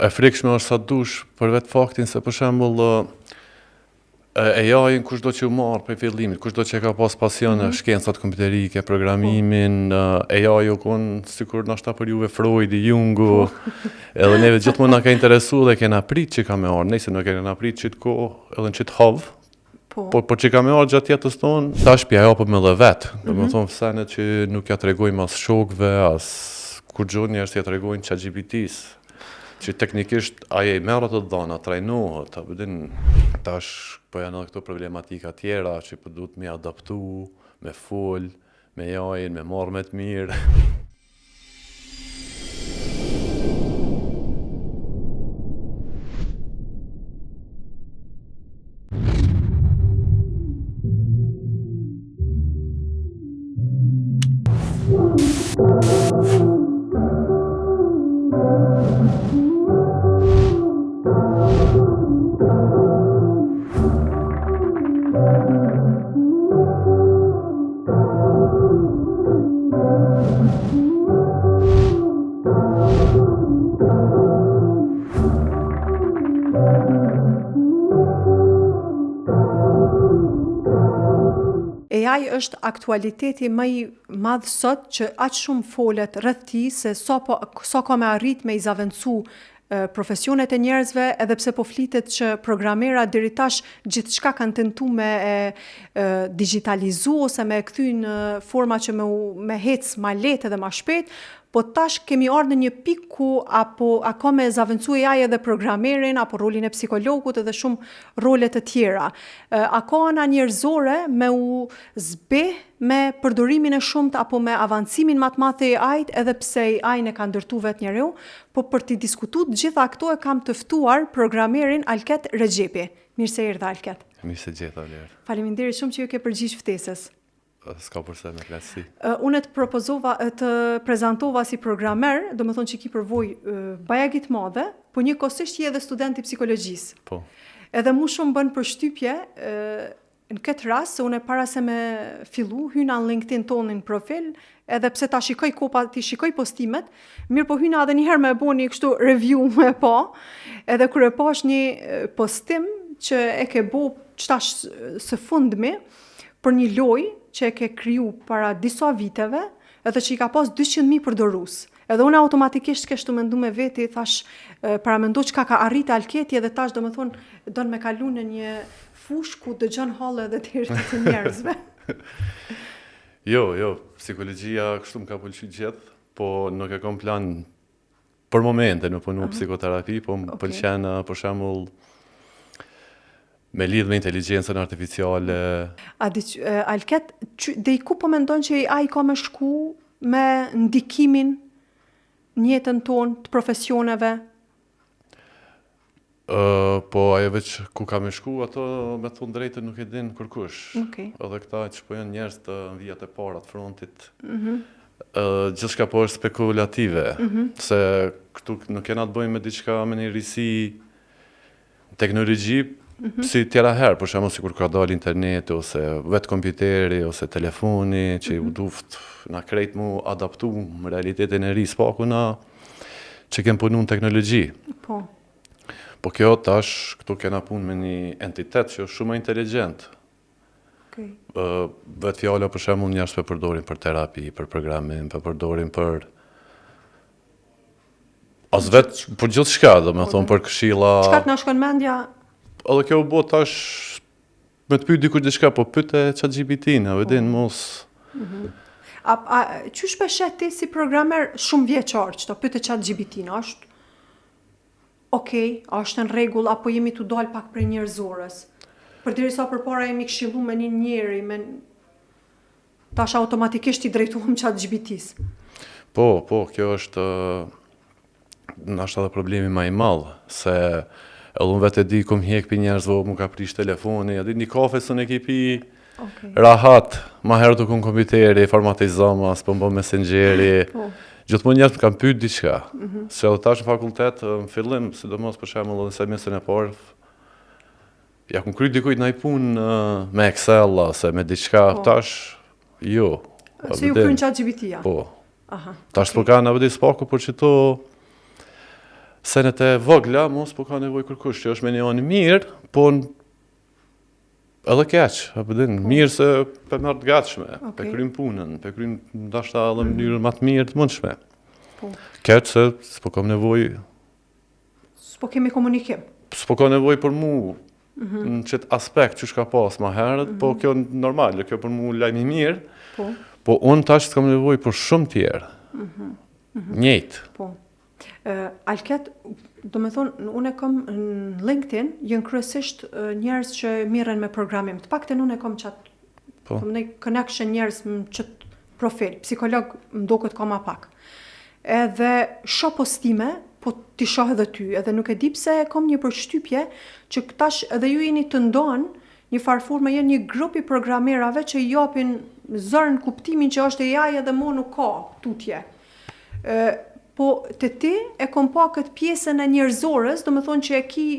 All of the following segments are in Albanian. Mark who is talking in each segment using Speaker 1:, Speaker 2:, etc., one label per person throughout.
Speaker 1: e frikshme është sa dush për vetë faktin se për shembull AI-n kushdo që u marr prej fillimit, kushdo që ka pas pasion në shkencat kompjuterike, programimin, AI u kon sikur ndoshta për juve Freudi, Jungu, edhe neve gjithmonë na ka interesuar dhe kena prit që ka me ardhur, nëse nuk kena prit çit kohë, edhe në çit hov. Po që ka me ardhur gjatë jetës tonë, tash pja japëm edhe vet. Domethënë senet që nuk ja tregojmë as shokëve, as kur gjoni është ja tregojnë ChatGPT-s. Që teknikisht aje i merë të dhona, trajnohet, tash po janë edhe këto problematika tjera që po duhet me adaptu, me fol, me jajin, me marrë me të mirë.
Speaker 2: AI është aktualiteti më i madh sot që aq shumë folet rreth tij se sa ka me arrit me i zaventsu profesionet e njerëzve, edhe pse po flitet që programera deri tash gjithçka kanë tentuar me digitalizu ose me kthy në forma që me hec ma lehtë dhe ma shpejt, po tash kemi ardhur në një pikë ku ka me zaventsu AI edhe programerin, apo rolin e psikologut edhe shumë role të tjera. A ka ana njerëzore me u zbeh me përdorimin e shumt apo me avancimin më të madh të AI-t, edhe pse AI-n e ka ndërtu vetë njeriu, po për të diskutuar të gjitha këto e kam të ftuar programerin Alket Rexhepi. Mirë se erdha Alket.
Speaker 1: Mirë se gjeta Vler.
Speaker 2: Faleminderit shumë që ju ke përgjigj ftesës.
Speaker 1: S'ka përse me klasi.
Speaker 2: Unë të prezantova si programer, do më thonë që ki përvoj bajagit madhe, po një kosisht je edhe student i psikologjisë.
Speaker 1: Po.
Speaker 2: Edhe mu shumë bën përshtypje, në këtë rast, se unë para se me fillu, hyna në LinkedIn tonin profil, edhe pse ta shikoj postimet, mirë po hyna edhe njëherë me bo një kështu review me pa, edhe kër e pash një postim që e ke bo qëtash së fundmi, për një loj që e ke kriju para disa viteve, edhe që i ka pas 200.000 përdorus. Edhe unë automatikisht kështu mendu me veti, thash, para mendu që ka arrit Alketi, edhe tash do me thonë, do në me kalu në një fush ku dëgjon hallë edhe të njerëzve.
Speaker 1: Jo, psikologjia kështu më ka pëlqyer gjithë, po nuk e kam plan për momente në punu psikoterapi, po më pëlqen për shembull me lidh me inteligjencën artificiale.
Speaker 2: Alket, dhe i ku po mendon që AI ka me shku me ndikimin në jetën tonë të profesioneve?
Speaker 1: Po ajo veç ku ka me shku, ato me thonë drejtë nuk e din kërkush. Edhe këta që po janë njerëz të vijat e para të frontit. Gjithçka po është spekulative, se këtu nuk kena të bëjmë me diçka me një risi teknologji, si tjera herë, për shembull sikur ka dalë interneti ose vetë kompjuteri ose telefoni që u duft na krejt mu adaptu në realitetin e ri, s'paku na që kem punu në teknologji. Po kjo tash këtu kena punë me një entitet që është shumë inteligjent. Vetë fjala për shembull njerëz për përdorin për terapi, për programim, për përdorin për as vetë për gjithçka, domethënë për këshilla.
Speaker 2: Çka të na shkon mendja?
Speaker 1: Edhe kjo u bë tash me të pyet dikush diçka, po pyete ChatGPT-n, a vjen mos.
Speaker 2: Qysh peshet ti si programer shumë vjeçar, çto pyete ChatGPT-n, është okej, është në rregull apo jemi tu dal pak prej njerëzorës? Përderisa përpara jemi këshillu me një njeri, tash automatikisht i drejtohem ChatGPT-s.
Speaker 1: Po, kjo është nashta edhe problemi më i madh, se edhe unë vetë e di kom hjek për njerëzve, mu ka prish telefoni, a di një kafe së në kipi rahat, ma herë të kun kompjuteri, formatizama, s'po mbo messengeri, gjithmonë njerëz më kanë pyet diçka. Se edhe tash në fakultet, në fillim, sidomos për shembull edhe në semestrin e parë, ja kum kryt dikujt ndaj punë me Excel ose me diçka, tash jo.
Speaker 2: Se ju kryen ChatGPT-ja?
Speaker 1: Po. Tash s'po kanë avdi spaku për çito senet e vogla, mos po ka nevojë kërkush, që është me një anë mirë, po edhe keq, apo din, mirë se për marrë të gatshme, për krym punën, për krym ndashta edhe mënyrën më të mirë të mundshme. Keq se s'po kam nevojë.
Speaker 2: S'po kemi komunikim.
Speaker 1: S'po ka nevojë për mu në qëtë aspekt që shka pas ma herët, po kjo normal, kjo për mu lajmi mirë, po unë tash s'kam nevojë për shumë tjerë. Njëjtë.
Speaker 2: Po. Alket, do me thonë, unë e kam në LinkedIn, jënë kryesisht njerëz që mirën me programim. Të pakten unë e kam qatë connection njerëz më qëtë profil, psikolog më do këtë ka ma pak. Edhe shoh postime, po ti shoh edhe ty, edhe nuk e di pse kam një përshtypje që tash edhe ju jeni të ndonë një farforme, janë një grup i programerave që i japin zërën kuptimin që është AI edhe mo nuk ka tutje. Po të ti e kom pa këtë pjesën e njerëzorës, do me thonë që e ki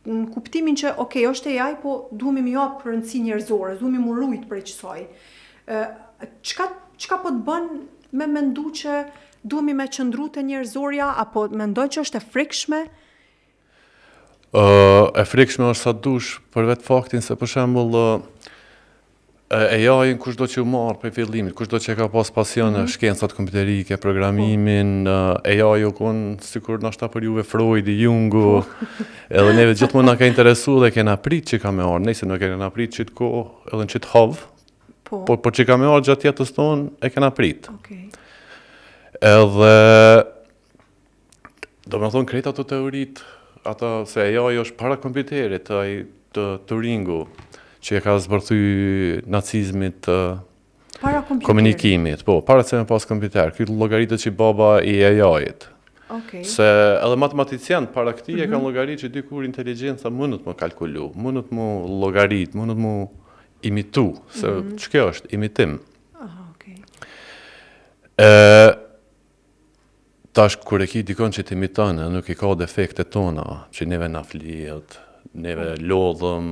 Speaker 2: në kuptimin që okej, është AI, po duhemi më jap rëndësi njerëzorës, duhemi më rujt për kësaj. Çka po të bën me mendu që duhemi me qëndru të njerëzorja, apo mendoj që është e frikshme?
Speaker 1: E frikshme është sa dush, për vetë faktin se për shembull AI-in kushdo që u marr për fillimit, kushdo që ka pas pasion në shkencat kompjuterike, programimin, AI-u kon sikur ndoshta për juve Freudi, Jungu, edhe neve gjithmonë na ka interesuar dhe kena prit që ka me ardhur, nëse nuk kena prit çit kohë, edhe në çit hov. Po që ka me ardhur gjatë jetës tonë e kena prit. Edhe do me thonë krejt ato teorit, ata se AI është para kompjuterit, ai të Turingu, që e ka zbërthy nacizmit komunikimit, po, para se me pas kompjuter, këtë llogaritët që baba i AI-it. Se edhe matematicien para këtij e kanë llogarit që dikur inteligjenca mundet më kalkulu, mundet më llogarit, mundet më imitu, se ç'kjo është imitim. Tash kur e ki dikon që t'imiton, nuk i ka defektet tona, që neve na flihet, neve lodhëm,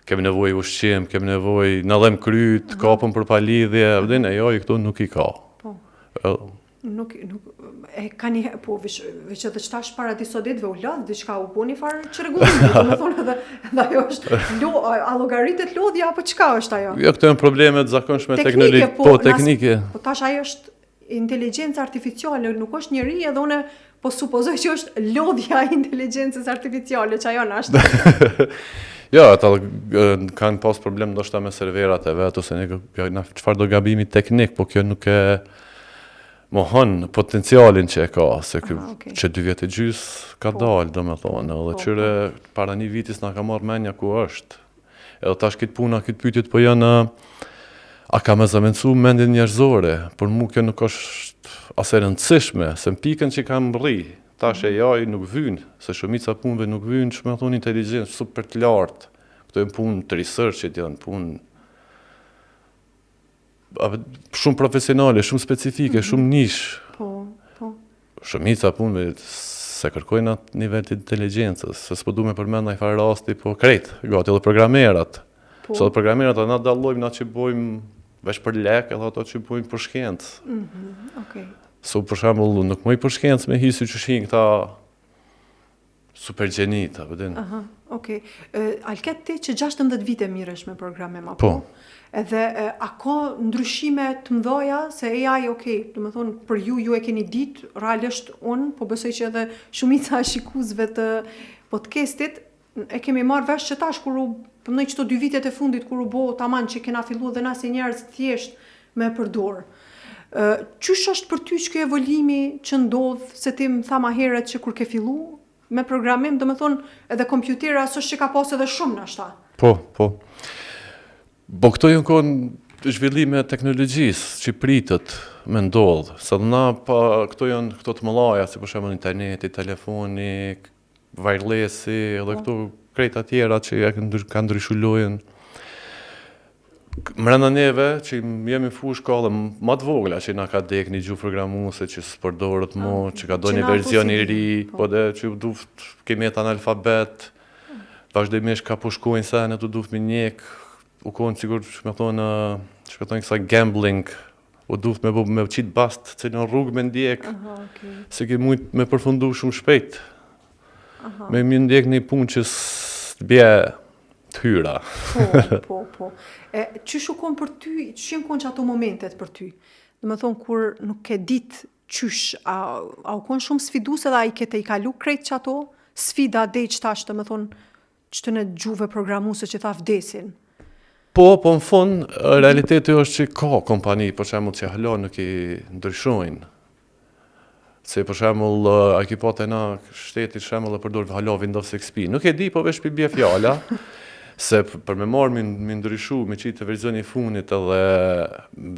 Speaker 1: kemi nevojë ushqim, kemi nevojë na dhem kryt, kapëm për palidhje, vjen AI këtu nuk i ka.
Speaker 2: Po. Nuk e ka një po veç edhe çtash para disa ditëve u lodh diçka u buni fare çrregullimi, domethënë edhe ajo është a llogaritet lodhja apo çka është ajo?
Speaker 1: Jo, këto janë probleme të zakonshme teknologjike, po teknike.
Speaker 2: Po tash ajo është inteligjenca artificiale, nuk është njeri, edhe une po supozoj që është lodhja e inteligjencës artificiale, që ajo në është.
Speaker 1: Jo, ata kanë pas problem ndoshta me serverat e vet, ose në çfarë do gabimi teknik, po kjo nuk e mohon potencialin që e ka, se që 2 vjet e gjys ka dalë, do me thonë, edhe qyre para një vitis na ka marrë menja ku është. Edhe tash këtë puna, këtë pyetjet po janë a ka me zamencu mendin njerëzore, por mu kjo nuk është as e rëndësishme, se në pikën që kam rri, tash AI nuk vynë, se shumica punëve nuk vynë, që me thonë inteligjencë super të lartë, këto e punë të researchit, janë punë shumë profesionale, shumë specifike, shumë nishë. Shumica punëve se kërkojnë atë nivel të inteligjencës, se s'po du me përmend ai fare rasti, po krejt, gati edhe programerat. Se edhe programerat na dallojmë na që bojmë veç për lek, edhe ato që bojmë për shkencë. So, për shembull, nuk mëj për shkencë me hisu që shihin këta super gjenita, përdin.
Speaker 2: Alket ti që 16 vite miresh me programim, apo? Edhe a ka ndryshime të mdhaja se AI, do me thonë, për ju e keni ditë, realisht unë, po besoj që edhe shumica shikuesve të podcastit, e kemi marrë vesh që tash, kur u përmëj qëto 2 vitet e fundit, kur u bo taman që kena fillu dhe na si njerëz thjesht me përdor. Qysh është për ty që kjo evolimi që ndodh, se ti më tha ma heret që kur ke fillu me programim, do me thonë edhe kompjutera s'është që ka pas edhe shumë nashta.
Speaker 1: Po. Këto janë konë zhvillime teknologjisë që pritët me ndodhë, se dhe na këto janë këto të mëllaja, si për shembull interneti, telefoni, wirelessi, edhe këto krejta tjera që kanë ndryshu lojën. Mrena neve, që jemi fush ka dhe ma të vogla, që na ka dek një gjuhë programuese që s'përdorët mo, që ka do një verzion i ri, po dhe që duft kemi jetë analfabet, vazhdimisht ka po shkojnë se në të duft me njek, u konë sigur që me thonë, që me thonë kësa gambling po duhet me qit bast cilën rrugë me ndjek,
Speaker 2: Okay.
Speaker 1: se ke mujt me përfundu shumë shpejt. Me më ndjek një punë që s'bje të hyra.
Speaker 2: Po. Qysh u kon për ty, qysh janë kon që ato momentet për ty? Do të thonë kur nuk ke ditë qysh, a u kon shumë sfiduese dhe a i ke kalu krejt që ato sfida dhe që tash, do të thonë, që të në gjuve programuese që tha vdesin?
Speaker 1: Po në fund, realiteti është që ka kompani, për shembull që hala nuk i ndryshojnë. Se për shembull, a ki pa të na shteti shembull e përdor hala Windows XP. Nuk e di, po vesh pi bje fjala, se për me marrë me ndryshu, me qitë të verzioni funit edhe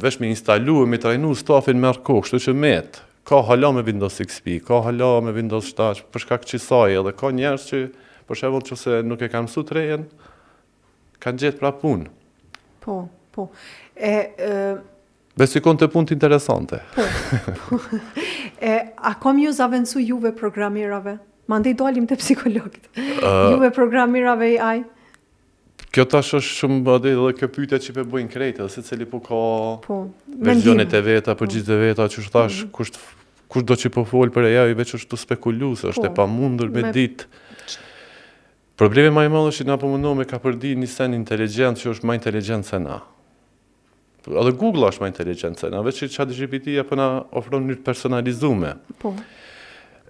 Speaker 1: vesh me instalu e me trajnu stafin me arko, kështu që met. Ka hala me Windows XP, ka hala me Windows 7, për shkak qisaj, edhe ka njerës që, për shembull që se nuk e kanë mësu të rejen, kanë gjetë pra punë.
Speaker 2: Po.
Speaker 1: Besikon të punë të interesante.
Speaker 2: Po. A kom ju zavendësu juve programirave? Mandej dalim të psikologit. Juve programirave AI?
Speaker 1: Kjo tash është shumë edhe kjo pyetje që pe bojnë krejtë, se cili po ka versionet e veta, përgjigjet e veta, që thash kush do që po fol për AI veç është të spekulu, se është e pamundur me ditë. Problemi më i madh është që na po mundohem me ka përdi një sen inteligjent që është më inteligjent se na. Edhe Google është më inteligjent se na, veç që ChatGPT apo na ofron një personalizume.
Speaker 2: Po.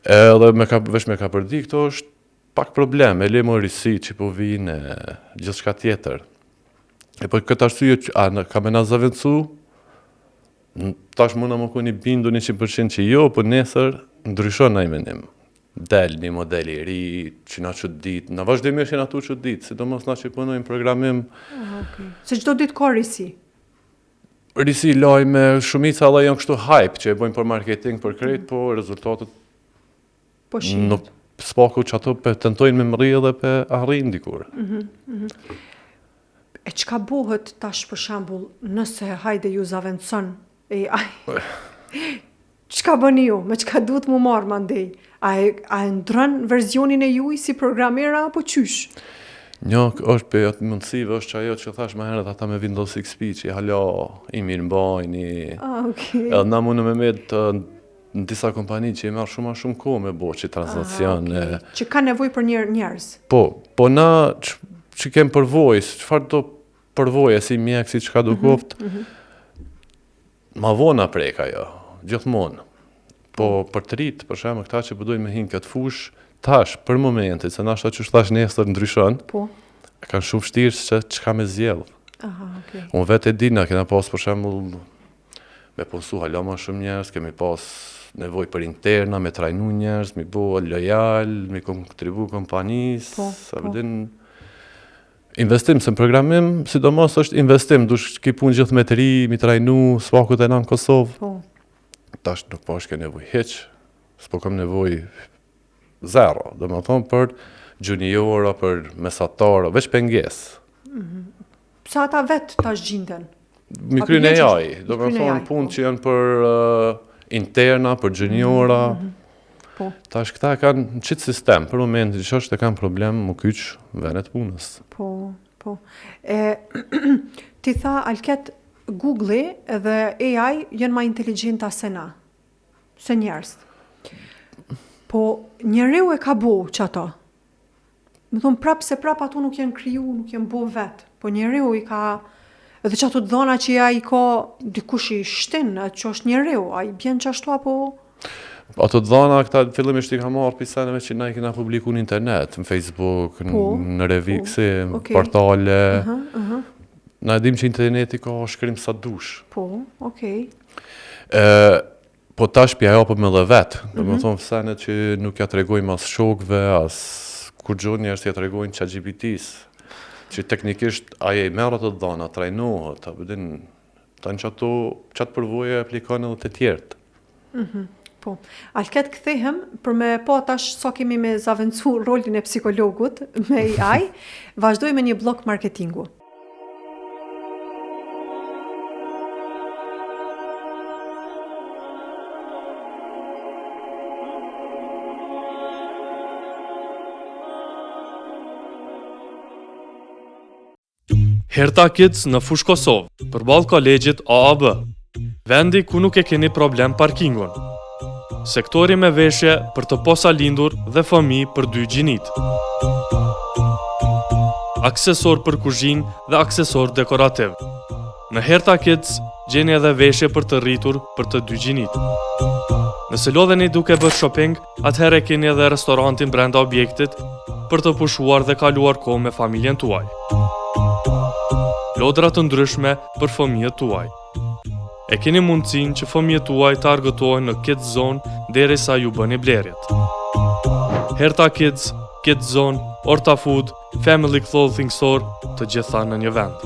Speaker 1: Edhe veç me ka përdi këto është pak problem, e lemërisi që po vinë gjithçka tjetër. E po këtë arsye që ka me na zavendësu, tash mund na më koni bindu 100% që jo, po nesër ndryshon ai mendim. Del një model i ri, që na çut ditë, na vazhdimisht janë ato çut ditë, sidomos na që punojmë programim.
Speaker 2: Se çdo ditë ka risi.
Speaker 1: Risi lajme, shumica edhe janë kështu hype që e bëjmë për marketing për krejt, po rezultatet
Speaker 2: Po shihet.
Speaker 1: nuk spaku që ato tentojnë me mri edhe pe arrin dikur.
Speaker 2: E çka bëhet tash për shembull, nëse hajde ju zavendëson AI? Çka bëni ju? Me çka duhet mu marr mandej? A e ndron verzionin e juaj si programera apo qysh?
Speaker 1: Një është për atë mundësive është që ajo që thash më herët ata me Windows XP që hala i mirë mbajnë.
Speaker 2: Okay.
Speaker 1: Edhe na mundë me në disa kompani që i merr shumë kohë me bo që transacion.
Speaker 2: Që ka nevojë për njerëz.
Speaker 1: Po na që kem përvojë, çfarë do përvojë si mjek si çka do koft. Ma vona prek ajo, gjithmonë. Po për të rit, për shembull, këta që bëdojnë me hinë këtë fush, tash për momentin, se nashta që thash nesër ndryshon.
Speaker 2: Po.
Speaker 1: Kanë shumë vështirë se çka me zgjedh.
Speaker 2: Okay.
Speaker 1: Unë vetë e di, na kena pas për shembull me punsu hala më shumë njerëz, kemi pas nevojë për interna, me trajnu njerëz, mi bo lojal, mi kontribu kompanisë, investim se në programim, sidomos është investim, dush ki punë gjithë me të ri, mi trajnu, svakut e na në Kosovë.
Speaker 2: Po.
Speaker 1: Tash nuk po është ke nevojë hiç, s'po kam nevojë zero, do më thonë për juniora, për mesatara, veç pengesë.
Speaker 2: Sa ata vetë tash gjinden?
Speaker 1: Mi kryen AI, do më thonë punë që janë për interna, për juniora.
Speaker 2: Po.
Speaker 1: Tash këta kanë në qitë sistem, për momentin që është e kanë problem më kyç venet punës.
Speaker 2: Po. Ti tha, Alket, Google edhe AI janë ma inteligjenta se na, se njerëz. Po njeriu e ka bo që ato. Më thonë prap se prap ato nuk janë kriju, nuk janë bo vetë. Po njeriu i ka, edhe që ato të dhona që AI ka, dikush i shtin, që është njeriu, a i bjen që ashtu apo...
Speaker 1: Ato të dhana, këta fillimisht i ka marrë pisaneve që na i kena publiku në internet, në Facebook, në revikse, në portale. Na dim që interneti ka shkrim sa dush.
Speaker 2: Po, okej.
Speaker 1: Po tash pja ajo po me dhe vetë. Do më thonë fësenet që nuk ja tregojmë as shokve, as kur gjoni është ja tregojnë ChatGPT-s. Që teknikisht aje i merë të dhana, trajnohet, ta në qatë përvoje aplikon edhe të tjertë.
Speaker 2: Po, Alket kthehem për me po tash sa kemi me zavendësu rolin e psikologut me AI, vazhdoj me një blok marketingu.
Speaker 3: Herta Kids në Fush Kosovë, përballë kolegjit AAB. Vendi ku nuk e keni problem parkingun. Sektori me veshje për të posa lindur dhe fëmijë për 2 gjinit. Aksesor për kuzhinë dhe aksesor dekorativ. Në Herta Kids gjeni edhe veshje për të rritur për të 2 gjinit. Nëse lodheni duke bërë shopping, atëherë keni edhe restorantin brenda objektit për të pushuar dhe kaluar kohë me familjen tuaj. Lodra të ndryshme për fëmijët tuaj. E keni mundësinë që fëmijët tuaj të argëtohen në Kids Zone derisa ju bëni blerjet. Herta Kids, Kids Zone, Orta Food, Family Clothing Store, të gjitha në një vend.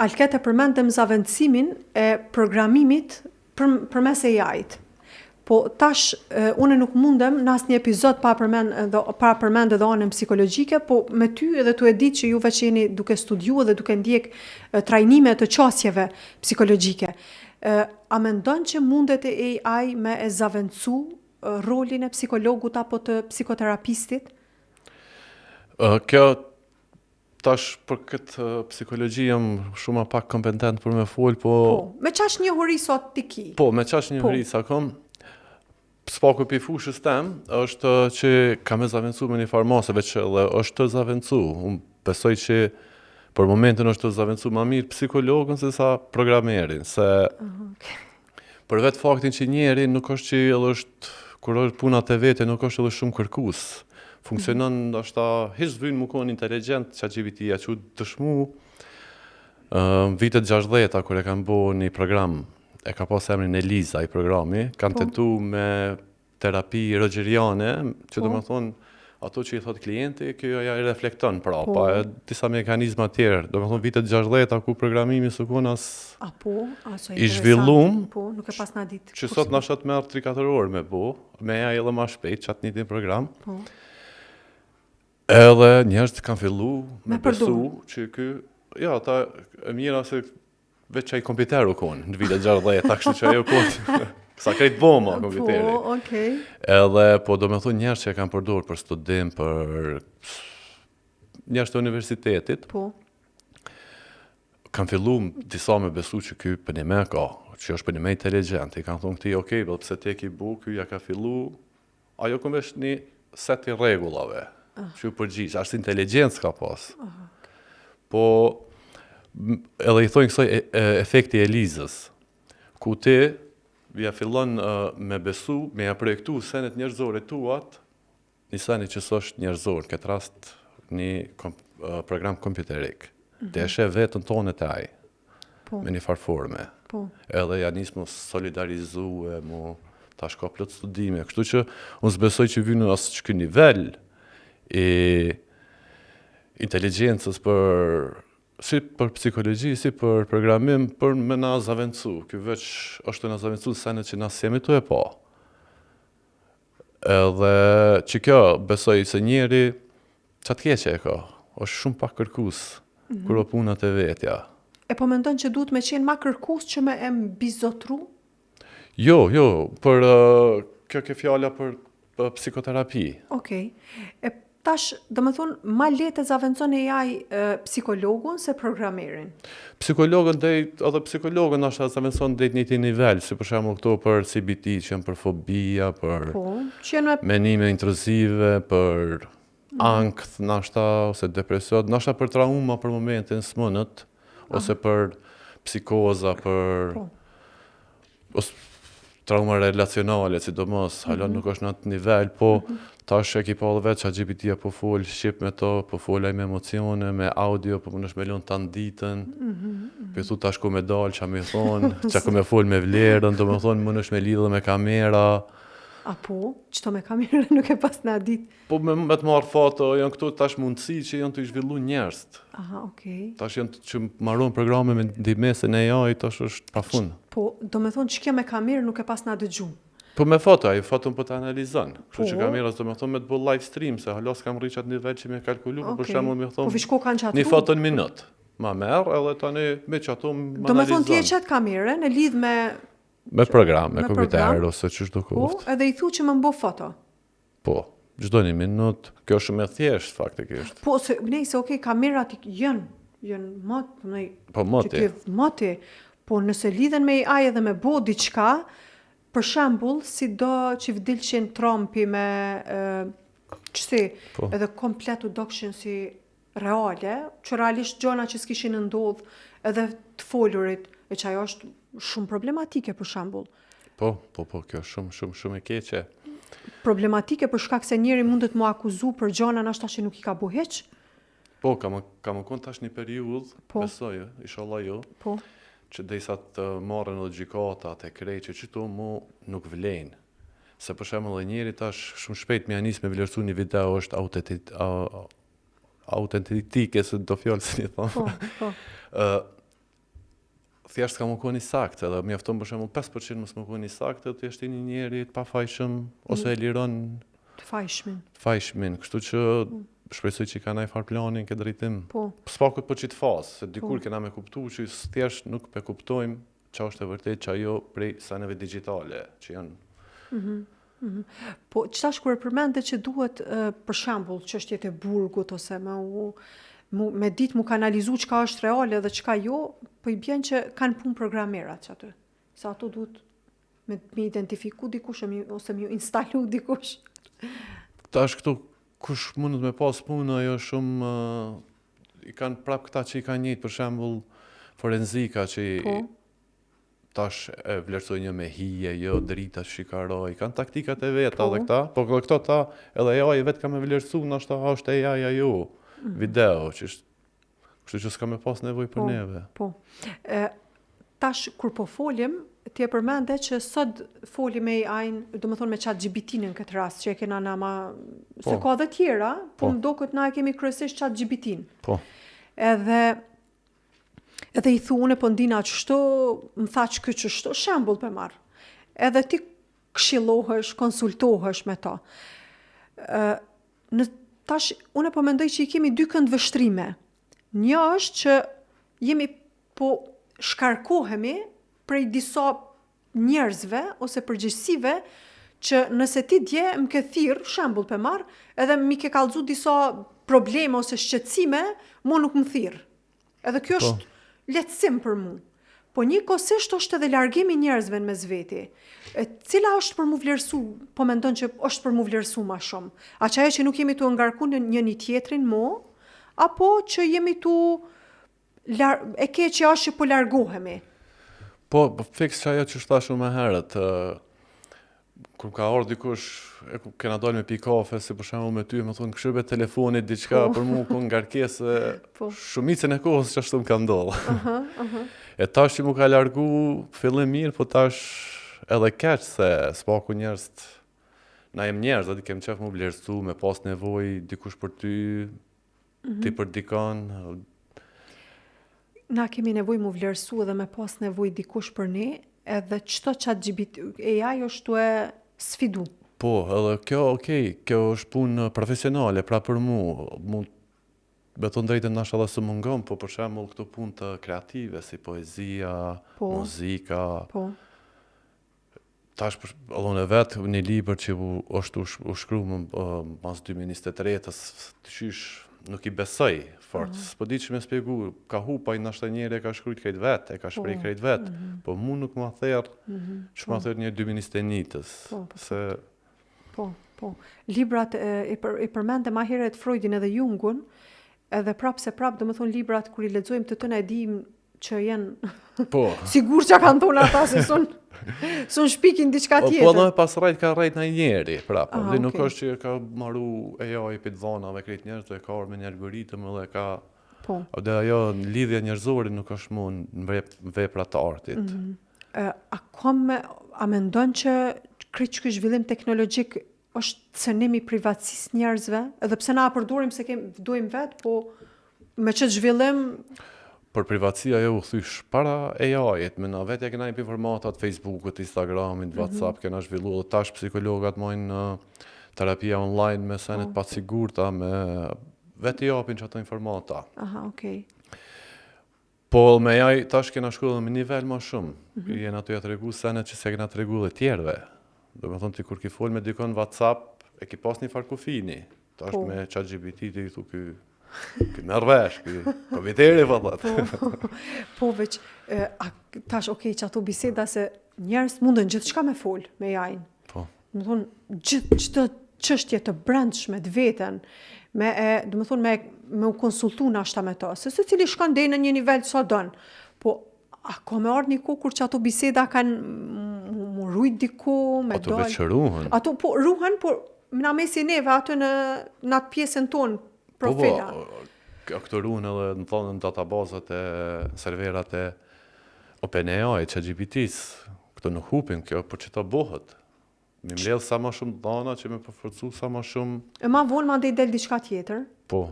Speaker 2: Alket e përmendëm zavendësimin e programimit përmes AI-t. Po tash unë nuk mundem në asnjë epizod pa përmend edhe anën psikologjike, po me ty edhe tu e ditë që ju veç jeni duke studiuar dhe duke ndjek trajnime të qasjeve psikologjike. A mendon që mundet e AI me e zavendësu rolin e psikologut apo të psikoterapistit?
Speaker 1: Kjo tash për këtë psikologji jam shumë pak kompetent për me fol, po...
Speaker 2: me qash njohuri sot ti ki?
Speaker 1: Po, me qash njohuri sakom. Spaku për fushës tem, është që ka me zavendësu me një farmaseve që dhe është të zavendësu. Unë besoj që për momentin është të zavendësu ma mirë psikologën se sa programerin, se për vetë faktin që njeri nuk është që edhe është, kur është punat e vete, nuk është edhe shumë kërkus. Funksionon, është hiç vynë më konë inteligent, ChatGPT-ja që dëshmu, vitet 60-a, kur e kanë bo një program, e ka pas emrin Eliza i programi, kanë tentu me terapi rogjeriane, që do më thonë, ato që i thot klienti, kjo ja i reflekton prapa, disa mekanizma tjerë, do më thonë vitet 60-a, ku programimi së konë i zhvillum,
Speaker 2: nuk e pas na ditë.
Speaker 1: Që sot në shatë merë 3-4 orë me bo, me ja i edhe ma shpejt, që atë një program, edhe njerëzit kanë fillu me besu që ky, ja, ta e mira se veç që i kompiteru konë, në vitet 60-a, kështu që ajo konë, sa krejt boma kompiteri. Edhe, po do me thonë njerëz që e kanë përdorur për studim, për njerëz të universitetit, kanë fillu disa me besu që ky për një me ka, që është për një me inteligent, i kanë thonë këti, okej, pëse te ki bu, ky ja ka fillu, ajo këmë është një set i regullave, që ju përgjish, ashtë inteligencë ka pas. Po, edhe i thojnë kësoj efekti Elizës, ku ti ja fillon me besu, me ja projektu senet njerëzore tuat, një senet që s'është njerëzor, këtë rast një program kompjuterik. Të eshe vetën tonë të aj, me një farforme. Edhe ja nisë mu solidarizu e mu ta shka plët studime. Kështu që unë s'besoj që vynë asë që këj nivel i inteligencës si për psikologji, si për programim, për me na zavendësu. Kjo veç është na zavendësu senet që na jemi të e pa. Edhe që kjo besoj se njeri qatë keqe e ka, është shumë pak kërkus, kërë punat e vetja.
Speaker 2: E po mendon që duhet me qenë ma kërkus që me bizotru?
Speaker 1: Jo, për kjo ke fjala për psikoterapi.
Speaker 2: Okej. E tash, do më thonë, ma letë e zavendëson AI psikologun se programerin.
Speaker 1: Psikologën edhe psikologën është zavendëson deri në një nivel, si për shembull këto për CBT, që janë për fobia, për
Speaker 2: Po, që janë
Speaker 1: menime intruzive, për ankth, nashta, ose depresion, nashta për trauma për momentin smënët, ose për psikoza, për
Speaker 2: Po.
Speaker 1: ose trauma relacionale, sidomos, hala nuk është në atë nivel, po tash e ki pa edhe vetë që GPT-a po fol shqip me to, po folaj me emocione, me audio, po më nësh me lënë tanë ditën, për thu tash ku me dalë, që me thonë, që ku me fol me vlerën, do me thonë më nësh me lidhë me kamera,
Speaker 2: Apo, qëto me kamerën nuk e pas në ditë.
Speaker 1: po me të marrë foto, janë këtu tash mundësi që janë të i zhvillu njerëz.
Speaker 2: Aha, okej.
Speaker 1: Tash janë që marron programe me ndihmesën e AI, tash është pafund.
Speaker 2: Po, do me thonë që kjo me kamerë nuk e pas në dëgju.
Speaker 1: Po me foto, ai foton po të analizon. Kështu që
Speaker 2: Po.
Speaker 1: kameras do me thonë me të bëj live stream, se halos kam rriq atë nivel që me kalkulu, po për
Speaker 2: Okej.
Speaker 1: shembull me
Speaker 2: Po
Speaker 1: thonë
Speaker 2: vishko kanë qatru.
Speaker 1: një foto në minutë. Ma merr edhe tani me çato më
Speaker 2: Do me thonë ti e
Speaker 1: analizon.
Speaker 2: qëtë kamerën, e lidh
Speaker 1: Me program, me
Speaker 2: me
Speaker 1: kompjuter
Speaker 2: program.
Speaker 1: ose ç'është do
Speaker 2: po,
Speaker 1: kuft.
Speaker 2: edhe i thu që më mbo foto.
Speaker 1: Po, çdo një minutë, kjo është shumë e thjeshtë faktikisht.
Speaker 2: Po, se okej, kamerat janë moti,
Speaker 1: Po
Speaker 2: që
Speaker 1: moti.
Speaker 2: ke moti, po nëse lidhen me AI edhe me bo diçka, për shembull, si do që vdilqin Trumpi me, qësi,
Speaker 1: Po.
Speaker 2: edhe komplet u dokshin si reale, që realisht gjona që s'kishin ndodh edhe të folurit, e që ajo është shumë problematike për shembull.
Speaker 1: Po, kjo është shumë e keqe.
Speaker 2: Problematike për shkak se njeri mundet mu akuzu për gjona nashta që nuk i ka bu hiç.
Speaker 1: Po, kam qenë tash një periudhë,
Speaker 2: Po.
Speaker 1: besoj, inshallah jo,
Speaker 2: Po,
Speaker 1: që derisa të marrën edhe gjykata e krejtë që këto mu nuk vlen. Se për shembull e njeri tash shumë shpejt më nis me vlerësu një video është autentike, se do fjalë si
Speaker 2: po,
Speaker 1: thonë.
Speaker 2: po.
Speaker 1: Thjesht ka më qenë i saktë, edhe mjafton për shembull 5% mos më qenë i saktë, ti është një njeri të pafajshëm ose e liron
Speaker 2: Të fajshmin.
Speaker 1: fajshmin, kështu që shpresoj që ka ndaj far planin ke drejtim.
Speaker 2: Po.
Speaker 1: S'pakut po çit fazë, se dikur kena me kuptu që thjesht nuk pe kuptojmë ç'a është e vërtet që ajo prej saneve digjitale që janë.
Speaker 2: Po, qëtash kur e përmende që duhet, për shembull, çështjet e burgut, ose me ditë mu kanalizu çka është reale dhe çka jo, po i bjen që kanë punë programerat që aty. Se ato duhet me identifiku dikush ose me ju instalu dikush.
Speaker 1: Tash këtu kush mundet me pas punë, ajo shumë i kanë prap këta që i kanë njëjtë, për shembull forenzika që
Speaker 2: Po.
Speaker 1: tash e vlerësoj një me hije, jo drita shikaroj, kanë taktikat e veta
Speaker 2: Po.
Speaker 1: edhe këta, po këto ta edhe AI vetë ka me vlerësu, nashta është AI ajo, video, që është, kështu që s'ka me pas nevojë për
Speaker 2: Po.
Speaker 1: neve.
Speaker 2: Po. Tash, kur po folim, ti e përmende që sot folim me AI-n, do më thonë me ChatGPT-n në këtë rast, që e kena na ma... Se
Speaker 1: Po.
Speaker 2: ka dhe tjera, po
Speaker 1: Po.
Speaker 2: më do këtë na e kemi kryesisht ChatGPT-n.
Speaker 1: Po,
Speaker 2: Edhe i thu unë po ndina qështu, më tha që këtë qështu, shembull për marë. Edhe ti këshillohesh, konsultohesh me ta. Tash, unë po mendoj që i kemi dy këndvështrime. Një është që jemi po shkarkohemi prej disa njerëzve ose përgjegjësive që nëse ti dje më ke thirr, shembull për marë, edhe mi ke kallëzu disa probleme ose shqetësime, mu nuk më thirr. Edhe kjo
Speaker 1: Po.
Speaker 2: është lehtësim për mu. Po njëkohësisht është edhe largimi njerëzve në mes veti. Cila është për mu vlerësu, po mendon që është për mu vlerësu ma shumë? A që ajo që nuk jemi tu ngarku në një tjetrin mo, apo që jemi tu e ke që është që po largohemi?
Speaker 1: po fiks që ajo që thashun më herët, kur ka ardhur dikush, kena dalë me pi kafe, si për shembull me ty, më thonë këshirbe telefonit diçka,
Speaker 2: Po.
Speaker 1: për mua ku ngarkesë,
Speaker 2: Po.
Speaker 1: shumicën e kohës që ashtu më ka ndodhur. E tash që mu ka largu fillim mirë, po tash edhe keq se s'paku njerëz na jem njerëz, aty kem qef mu vlerësu, me pas nevojë dikush për ty, ti për dikon.
Speaker 2: Na kemi nevoj mu vlerësu edhe me pas nevoj dikush për ne, edhe qëto ChatGPT, AI është tu e sfidu.
Speaker 1: Po, edhe kjo, kjo është punë profesionale, pra për mu me të drejtën nashta edhe së mungon, po për shembull këto punë të kreative, si poezia,
Speaker 2: Po.
Speaker 1: muzika,
Speaker 2: Po,
Speaker 1: tash për allon e vetë një libër që është u shkru mas 2023-ës, të qysh nuk i besoj fort. S'po di që me spjegu, ka hupa i nashta njëri e ka shkrujt krejt vetë, e ka shprej krejt vetë, po mu nuk ma therë, që ma therë një 2021-ës.
Speaker 2: Po. Librat i përmende ma heret Freudin edhe Jungun, edhe prap, do më thonë librat kur i lexojmë të tëna e dim që janë sigur që kanë thonë ata se sun shpikin diçka tjetër.
Speaker 1: Po edhe pas rajt ka rajt në njeri, prapë. Dhe nuk është që ka maru AI për dhonave krejt njerëz, dhe ka orë me një algoritëm dhe ka... Dhe ajo në lidhja njerëzore nuk është mu në vepra të artit.
Speaker 2: A mendon që krejt që zhvillim teknologjik është cënimi privatësisë njerëzve, edhe pse na përdorim se dojmë vetë, po me që zhvillim...
Speaker 1: Për privatësia jo u thysh para AI-et, me na vetë e kena një informatat Facebookut, Instagramit, WhatsApp, kena zhvillu dhe tash psikologat mojnë terapia online me senet pa sigurta, me vetë i apin që ato informata.
Speaker 2: Aha, okej.
Speaker 1: Po me AI tash kena shku dhe me nivel ma shumë, jena të ja të regu senet që se kena të regu dhe tjerve. Do me thonë ti kur ki fol me dikon WhatsApp, e ki pas një farkufini, tash me ChatGPT ti thu Ky nërvesh, ky komiteri, vëllat.
Speaker 2: Po, veç, tash, që ato biseda se njerës mundën gjithë shka me fol, me jajnë.
Speaker 1: Po.
Speaker 2: Më thonë, gjithë çështje të brendshme të veten, do më thonë, me u konsultu në ashta me ta, se cili shkon deri në një nivel sa don. Po, a ka me ardhë një kohë kur që ato biseda kanë më rujt diku, me
Speaker 1: dojnë? Ato veç ruhen.
Speaker 2: Ato, po, ruhen, po, na mesi neve ato në atë pjesën tonë, profila.
Speaker 1: Këto ruhen edhe në thonë në databazat e serverat e OpenAI, ChatGPT-s, këto nuk hupin kjo, por që ta bëhet. Mi mbledh sa ma shumë dana që me përforcu sa ma shumë...
Speaker 2: E ma vonë ma ndej del diçka tjetër?
Speaker 1: Po.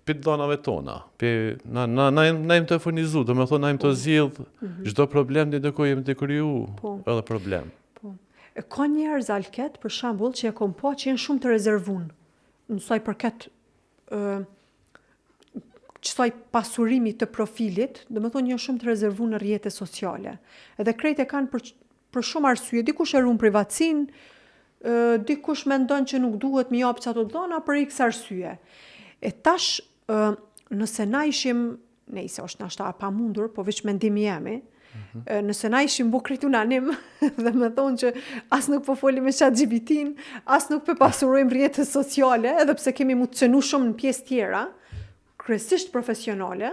Speaker 1: Për danave tona. Na jem të furnizu, do me thonë na jem të zhjith, çdo problem dhe ko jem të kryu edhe problem.
Speaker 2: Ka njerëz alket, për shembull, që e kom pa që jenë shumë të rezervun. Nësaj përket qësaj pasurimi të profilit, dhe më thonë një shumë të rezervu në rrjete sociale. Edhe krejt e kanë për shumë arsye, dikush e ruan privatësin, dikush mendon që nuk duhet mi japë që ato dhona për x arsye. E tash, nëse na ishim, nejse është nashta pa mundur, po veç mendim jemi, nëse na ishim bu krejt unanim dhe me thonë që as nuk po folim me ChatGPT-n, as nuk po pasurojmë rrjetet sociale, edhe pse kemi mu të cënu shumë në pjesë tjera, kryesisht profesionale,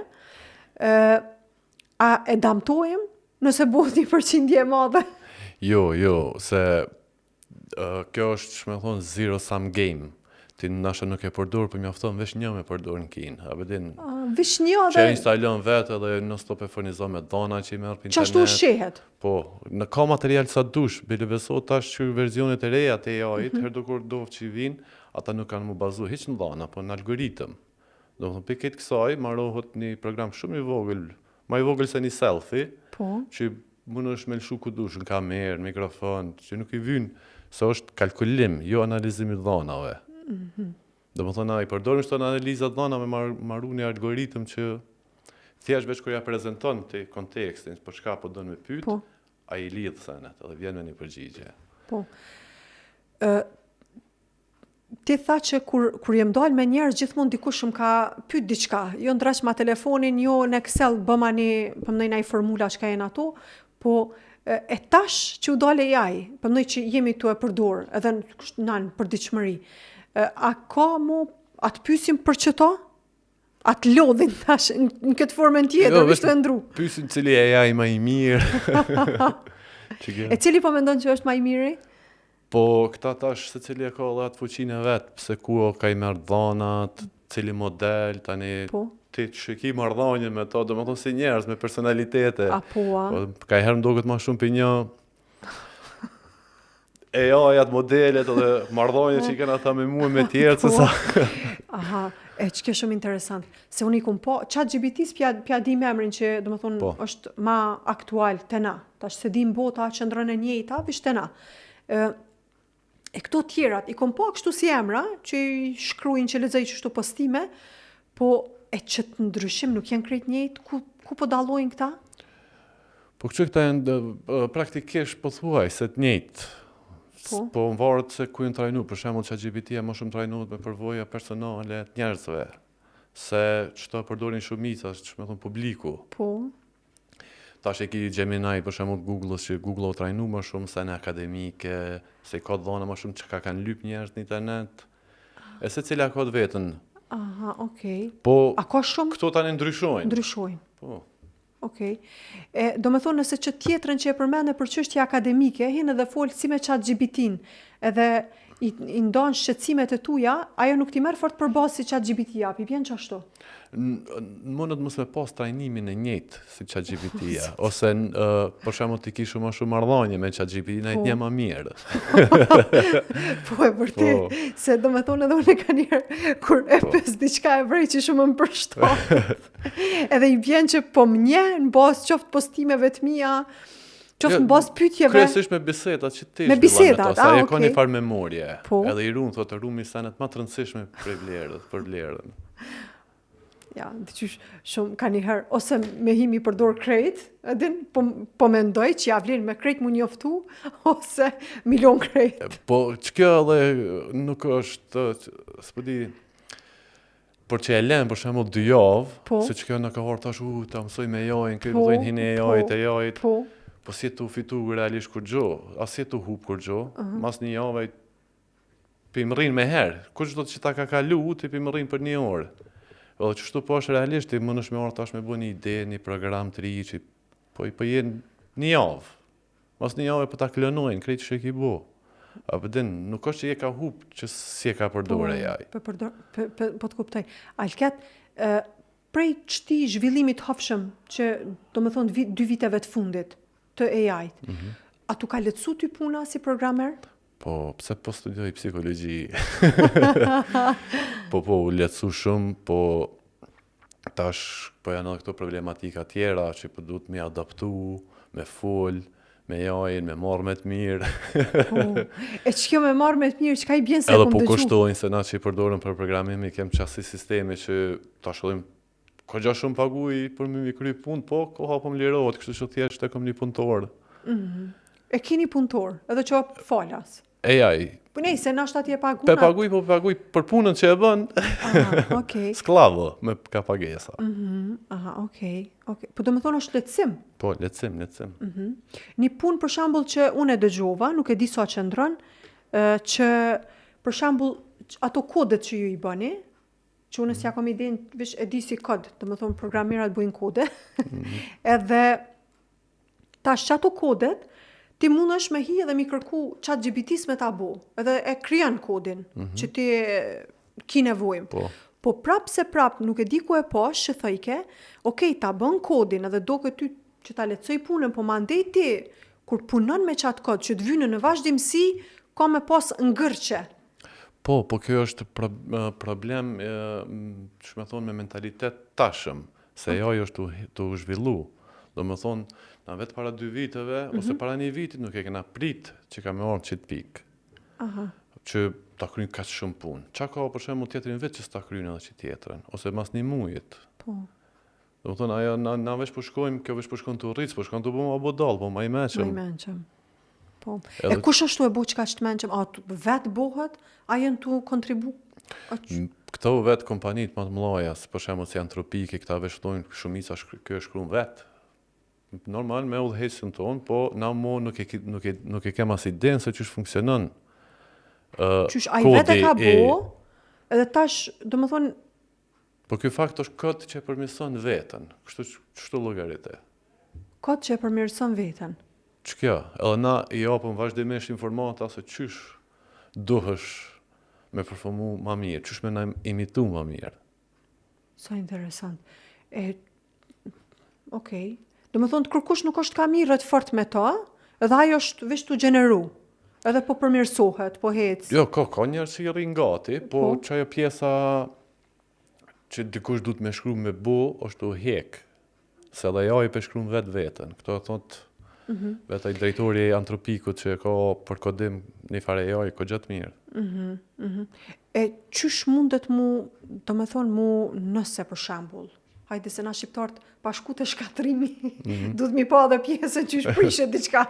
Speaker 2: a e damtojmë nëse bëhet një përqindje e madhe?
Speaker 1: Jo, se kjo është, shme thonë, zero sum game. Ti nasha nuk e përdor, për mjafton vesh një me përdor në kinë.
Speaker 2: Vesh një dhe...
Speaker 1: Që e instalon vetë edhe në stop e furnizon me dana që i merë për internet.
Speaker 2: Qashtu shehet?
Speaker 1: Po, në ka material sa dush, bile beso tash që verzionet e reja të AI-it, herë do kur dovë që i vinë, ata nuk kanë mu bazu hiq në dana, po në algoritëm. Do më thëmë, për këtë kësaj, marohet një program shumë i vogël, ma i vogël se një selfie, që mund është me lëshu ku dush, në kamerë, në mikrofon, që nuk i vynë, se është kalkulim, jo analizimi dhanave. Do më thëna, i përdorim shto në analizat dhana me marru një algoritëm që thjesht veç kërja prezenton të kontekstin, për shka po dënë me pyt, a i lidhë senet, edhe vjen me një përgjigje.
Speaker 2: Po. Ti tha që kur jem dal me njerëz gjithmonë dikush më ka pyet diçka, jo ndrash ma telefonin, jo në Excel bëma një formula që ka jenë ato, po e tash që u dale jaj, pëmdoj që jemi tu e përdor, edhe në përditshmëri. A ka mu atë pysim për qëta? Atë lodhin tash në këtë formën tjetër, vishtu e ndru?
Speaker 1: Pysim cili e jaj ma i mirë.
Speaker 2: E cili po mendon që është ma i miri?
Speaker 1: Po, këta tash se cili e ka dhe atë fuqinë e vetë, pse ku ka i merë dhanat, cili model, tani ti që ki mardhanje me to, do më thonë si njerës me personalitete. Ka i herë më do këtë ma shumë për një AI-at, modelet, edhe mardhanje që i kena ta me mu e me tjerë, se sa...
Speaker 2: Aha, që kjo shumë interesant. Se unë i kumë po, ChatGPT-s pja di me emrin që, do më thonë, është ma aktual të na. Tash se dim bota, qëndrën e njejta, vish të na. E këto tjerat, i kumë po kështu si emra, që i shkruin që lezej që shtu postime, po e që të ndryshim nuk jenë krejt njejt, ku po dalojnë këta?
Speaker 1: Po këtu këta janë praktikisht po thuaj se të njëjtë. Po më varet se ku janë trajnu, për shembull ChatGPT-ja më shumë trajnohet me përvoja personale të njerëzve, se çto përdorin shumica, ç'më thon publiku.
Speaker 2: Po.
Speaker 1: Tash e ki Gemini për shembull Google-s që Google o trajnu më shumë se në akademike, se ka dhona më shumë që ka kanë lyp njerëz në internet. E se cila ka vetën.
Speaker 2: Aha, okej.
Speaker 1: Po
Speaker 2: A ka shumë?
Speaker 1: këto tani ndryshojnë.
Speaker 2: Ndryshojnë.
Speaker 1: Po.
Speaker 2: Okej. Do me thonë nëse që tjetrën që e përmende për çështje akademike, hinë edhe folë si me ChatGPT-n, edhe i ndonë shqetësimet e tuja, ajo nuk ti merr fort përballë si ChatGPT japi, vjen çashtu.
Speaker 1: Mundet mos me pas trajnimin e njëjtë si ChatGPT-ja, ose për shembull ti kishu më shumë marrëdhënie me ChatGPT, na një më mirë.
Speaker 2: Po e vërtet, se do me thonë edhe unë ka njerë, kur e pes diçka e vrej që shumë më përshtot. Edhe i vjen që po më nje, në bazë qoftë postimeve të mia, qoftë në bazë pyetjeve.
Speaker 1: Kryesisht me bisedat që ti
Speaker 2: me bisedat,
Speaker 1: sa e ka
Speaker 2: okay.
Speaker 1: një farë memorje.
Speaker 2: Po.
Speaker 1: Edhe i runë, thotë rumi senet më të rëndësishme për vlerën.
Speaker 2: Ja, dyqysh shumë ka njëherë, ose me himi përdor krejt, edhin, po mendoj që ja vlen me krejt mu njoftu, ose milion krejt.
Speaker 1: Po, që kjo edhe nuk është, s'po di, por që e len, për shembull 2 javë, se që kjo në ka horë tash, ta mësoj me jajin, këtë mësojnë hinë e jajit, po si tu fitu realisht kur gjo, as si tu hup kur gjo, mas 1 javë, pim rrin me herë, kur çdo që ta ka kalu, ti pim rrin për 1 orë. Edhe që shtu po është realisht, ti më nëshme orë tash me bo një ide, një program të ri, që po jenë 1 javë. Mas 1 javë po ta klonojnë, krejt që e ki bo. A përdin, nuk është që je ka hup që si e ka përdore jaj.
Speaker 2: Po të kuptoj. Alket, prej qëti zhvillimit hafshëm që, do më thonë, 2 viteve të fundit të AI-t, a tu ka letësu ty puna si programmer?
Speaker 1: Po, pse po studioj psikologji? po, u letësu shumë, po tash po janë edhe këto problematika tjera që po duhet me adaptu, me fol, me jajin, me marrë me të mirë.
Speaker 2: E që kjo me marrë me të mirë, që ka i bjenë se
Speaker 1: edhe po kushtojnë se na që i përdorën për programimi, kem qasi sistemi që tash odhim ko gja shumë paguj për me mi kry punë, po koha po më lirohet, kështu që thjesht e kom një punëtor.
Speaker 2: E kini punëtor, edhe që falas?
Speaker 1: AI.
Speaker 2: Po nej, se nashtë ati e pagu.
Speaker 1: Pe paguj për punën që e bën.
Speaker 2: Okay.
Speaker 1: Sklavë me ka pagesa.
Speaker 2: Aha, okej. Po do me thonë është letësim?
Speaker 1: Po, letësim.
Speaker 2: Një punë për shambull që unë e dëgjova, nuk e di sa që ndronë, që për shambull ato kodet që ju i bëni, që unë s'ja kom idenë, vish e di si kod, do me thonë programirat bujnë kode, edhe tash që ato kodet, ti mund është me hi edhe mi kërku ChatGPT-s me ta bo, edhe e kryan kodin, që ti ki nevojmë. Po prap se prap, nuk e di ku e posh, që thëjke, okej, ta bën kodin, edhe do këtë ty që ta letësoj punën, po ma ndej ti, kur punon me qatë kod, që të vynë në vazhdimësi, ka me pas ngërqe.
Speaker 1: Po kjo është problem, që me thonë, me mentalitet tashëm, se joj është të zhvillu. Do me thonë, na vetë para 2 viteve, ose para 1 vitit, nuk e kena prit që ka me orë qitë pikë. Që ta krynë ka shumë punë. Qa ka për shemë tjetërin vetë që s'ta krynë edhe që tjetërën, ose mas 1 mujit. Do me thonë, ajo na veç përshkojmë, kjo veç përshkojmë të rritës, përshkojmë të bëmë abo dalë, po ma i meqëm.
Speaker 2: Po. E kush është tu e bu që ka që të menqëm? A vetë bohët? A jenë tu kontribu?
Speaker 1: Këto vetë kompanit më të mlaja, për shemë si antropike, këta veç tojnë shumica kjo e shkruan vetë. Normal me udhëheqësin tonë, po na mo nuk e kem as idenë se qysh funksionon.
Speaker 2: Qysh a i vetë e ka bo, edhe tash, do më thonë...
Speaker 1: Po kjo fakt është kod që e përmirëson vetën, kështu llogaritë.
Speaker 2: Kod që e përmirëson vetën?
Speaker 1: Ç'kjo, edhe na i japëm vazhdimisht informata se qysh duhesh me performu ma mirë, qysh me na imitu ma mirë.
Speaker 2: Sa interesant. Okej. Do me thonë të kërkush nuk është ka mirët fort me ta, edhe ajo është vish të gjeneru, edhe po përmirësohet, po hecë.
Speaker 1: Jo, ka njerë që i rrinë gati, po që ajo pjesa që dikush du të me shkru me bu, është të hek, se dhe ja i përshkru vetë vetën. Këto e thotë vetë ai drejtori antropikut që ka përkodim një fare ja i ko gjatë mirë.
Speaker 2: E qysh mundet mu, do me thonë mu nëse për shambull, hajde se na shqiptarët pa shku të shkatrimi, duhet mi pa edhe pjesën që shprishet diçka.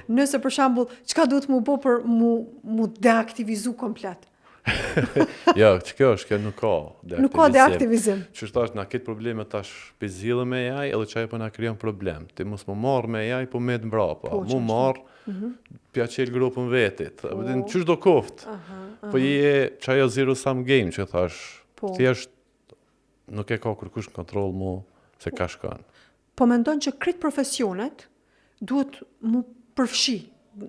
Speaker 2: Nëse për shembull, çka duhet mu bo për mu deaktivizu komplet?
Speaker 1: Ja, që kjo është, kjo nuk ka deaktivizim.
Speaker 2: Nuk ka deaktivizim.
Speaker 1: Që është tash, na këtë probleme tash pëzhjellë me AI, edhe që ajo po na krijon problem. Ti mos më marr me AI, po me të mbrapa. Mu marr, pja qelë grupën vetit. Qysh do koft? Po je që ajo zero sum game, që thash, thjesht nuk e ka kërkush në kontrol mu se ka shkan.
Speaker 2: Po mendon që krejt profesionet duhet mu përfshi,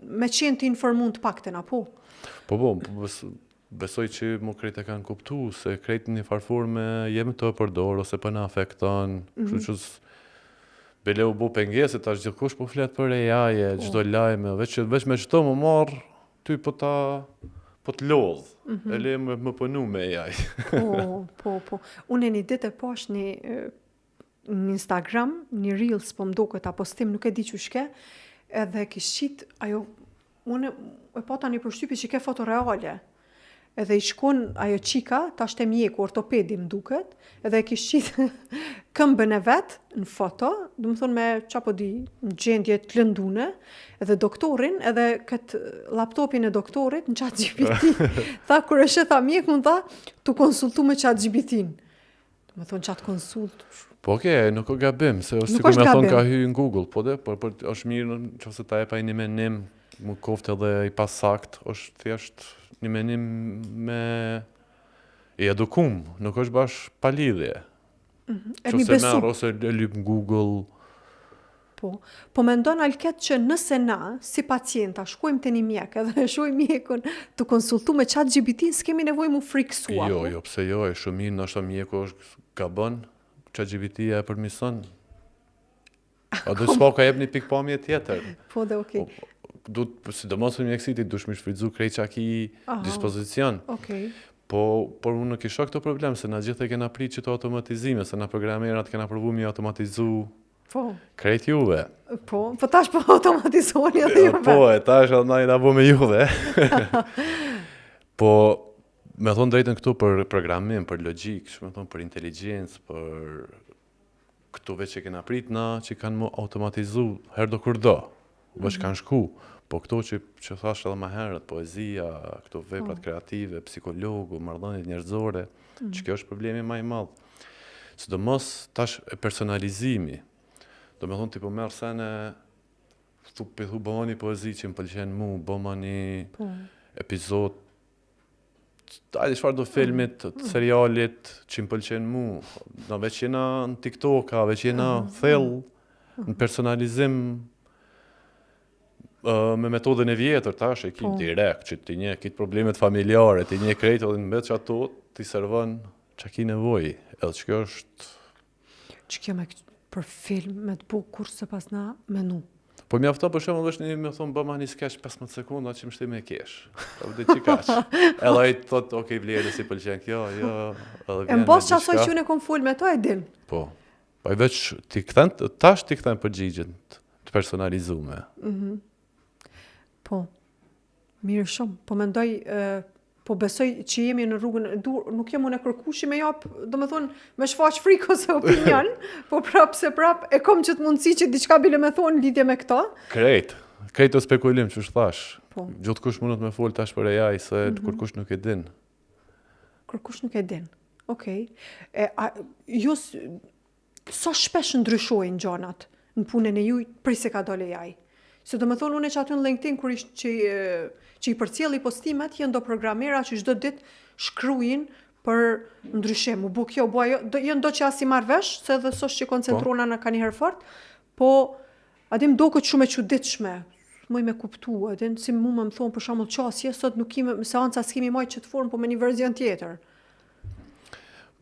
Speaker 2: me qenë të informun të pakten, apo?
Speaker 1: Po, besoj që mu krejt e kanë kuptu, se krejt një farforme jemi të përdor, ose për në afekton, kështu që bele u bu pengesit, tash gjithkush po flet për AI-e, çdo lajme, veç me çdo më marr, ty po të lodh, e le më punu me AI.
Speaker 2: Po. Unë një ditë e pash në Instagram, një Reels po mdoket apo postim, nuk e di që shke, edhe kishit ajo, unë e pata një përshtypje që ke foto reale. Edhe i shkon ajo qika, ta shte mjeku, ortopedi më duket, edhe e kishit këmbën e vetë në foto, dhe më thonë me qapo di në gjendje të lëndune, edhe doktorin, edhe këtë laptopin e doktorit në ChatGPT. Tha, kur e shetha mjeku, në tha, të konsultu me ChatGPT-in. Dhe më thonë qatë konsult.
Speaker 1: Po nuk o gabim, se si ku me thonë ka hy në Google, po është mirë që se ta e pa një menim, mu kofte edhe i pasakt, është thjesht një menim me i edukum, nuk është bash palidhje. Që se merë ose lyp në Google.
Speaker 2: Po mendon Alket që nëse na, si pacienta, shkojmë të një mjek edhe shojmë mjekun të konsultu me ChatGPT, s'kemi nevoj mu friksua.
Speaker 1: Jo, pse jo, e shumë mirë, nështë mjeku është gabon, ChatGPT e përmison. A do s'po ka jep një pikpamje tjetër.
Speaker 2: Po dhe okej.
Speaker 1: Sidomos për mjekësitit, dush mi shfridzu krejt që aki dispozicion. Por unë nuk isha këto problem, se na gjithë e kena prit që të automatizime, se na programerat kena provu mi automatizu krejt juve.
Speaker 2: Po tash po automatizoni edhe juve.
Speaker 1: Po, tash edhe na i da bo me juve. Po, me thonë drejtën këtu për programim, për logjik, me thonë për inteligencë, për këtu veç që kena prit na, që kanë mu automatizu her do kur do, veç kanë shku. Po këto që thash edhe ma herët, poezia, këto veprat kreative, psikologu, marrëdhëniet njerëzore, që kjo është problemi ma i madh. Sidomos tash e personalizimi. Do me thonë ti po merë sene, pëthu bëma një poezi që më pëlqen mu, bëma një epizod, ajde çfarë do filmit, serialit që më pëlqen mu, na veç jena në TikTok-a, veç jena thell, në personalizim, me metodën e vjetër, tash e ki direkt, që ti nje kitë problemet familjare, ti nje krejtë, edhe në betë që ato ti servon që ki nevoj, edhe që kjo është...
Speaker 2: Që kjo me për film, me të bukur, se pas na menu.
Speaker 1: Po mi afto për shemë, dhe është një me thonë, bëma një skesh 15 sekunda që më shti me kesh. Edhe që kash. Edhe a i të thotë, okej, vlerë, si pëlqen kjo, jo, edhe vjen me
Speaker 2: në bas që asoj që unë e kom full me to, e din.
Speaker 1: Po i veç, tash ti këthen përgjigjen të personalizume.
Speaker 2: Po, mirë shumë, po mendoj, po besoj që jemi në rrugën, nuk jam unë e kërkushi me japë, do me thonë, me shfaq friko ose opinion, po prap, e kom që të mundësi që diçka bile me thonë lidhje me këta.
Speaker 1: Krejt të spekulim që thash, gjithë kush mundet me folë tash për AI, se kërkush nuk e din.
Speaker 2: Kërkush nuk e din, okej. Sa shpesh ndryshojnë gjanat në punën e juj, prej se ka dole AI? Se do me thonë, unë e që aty në LinkedIn, kur ishtë që i përcjell i postimet, jenë do programera që çdo ditë shkruajnë për ndryshim. U bu kjo, jenë do që as i marrë vesh, se dhe sos që koncentrona në ka njëherë fort, po adim do këtë shumë e çuditshme, moj me kuptu, adim si mu më thonë për shembull qasje, sot nuk kime, seanca s'kemi maj që të formë, po me një verzion tjetër.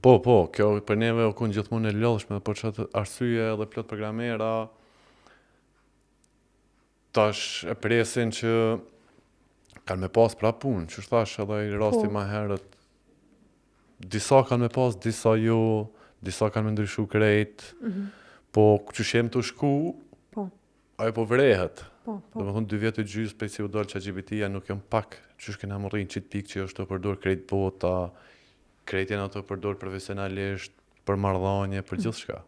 Speaker 1: Po, kjo për neve o kun gjithmonë e lodhshme, për çatë arsye edhe plot programera, tash e presin që kanë me pas pra punë, që thash edhe i rasti ma herët, disa kanë me pas, disa jo, disa kanë me ndryshu krejt, po që shem të shku, ajo po vrehet. Do me thonë 2 vjetë të gjysë, pej si u dollë që GPT-ja nuk jam pak, që shkena më rrinë qitë pikë që është të përdor krejt bota, krejt jena të përdor profesionalisht, për marrëdhënie, për gjithçka.